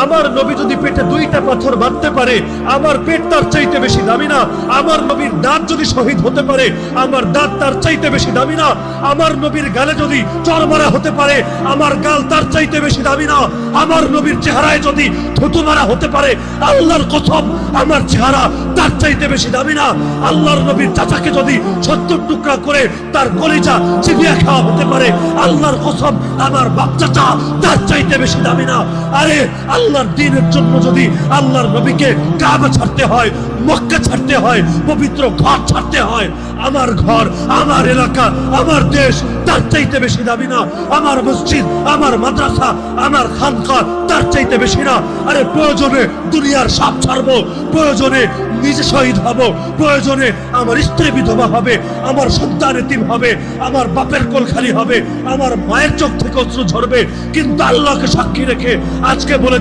আমার নবী যদি পেটে 2টা পাথর বাঁধতে পারে, আমার পেট তার চাইতে বেশি দামি না? আমার নবীর দাঁত যদি শহীদ হতে পারে, আমার দাঁত তার চাইতে বেশি দামি না? আমার নবীর গালে যদি চড় মারা হতে পারে, আমার গাল তার চাইতে বেশি দামি না? আমার নবীর চেহারায় যদি থুতু মারা হতে পারে, আল্লাহর কসম আমার চেহারা তার চাইতে বেশি দামি না? আল্লাহর নবীর চাচাকে যদি 70 টুকরা করে তার কলিজা চিবিয়ে খাওয়া হতে পারে, আল্লাহর কসম আমার বাপ চাচা তার চাইতে বেশি দামি না? আরে আল্লাহর দ্বীনের জন্য যদি আল্লাহর নবীকে কাবা ছাড়তে হয়, মক্কা ছাড়তে হয়, পবিত্র ঘর ছাড়তে হয়, আমার ঘর, আমার এলাকা, আমার দেশ তার চাইতে বেশি দামি না? আমার মসজিদ, আমার মাদ্রাসা, আমার খানকা তার চাইতে বেশি না? আরে প্রয়োজনে দুনিয়ার সব ছাড়বো, প্রয়োজনে নিজে শহীদ হব, প্রয়োজনে আমার স্ত্রী বিধবা হবে, আমার সন্তান এতিম হবে, আমার বাপের কোল খালি হবে, আমার মায়ের চোখ থেকে অশ্রু ঝরবে, কিন্তু আল্লাহকে সাক্ষী রেখে আজকে বলে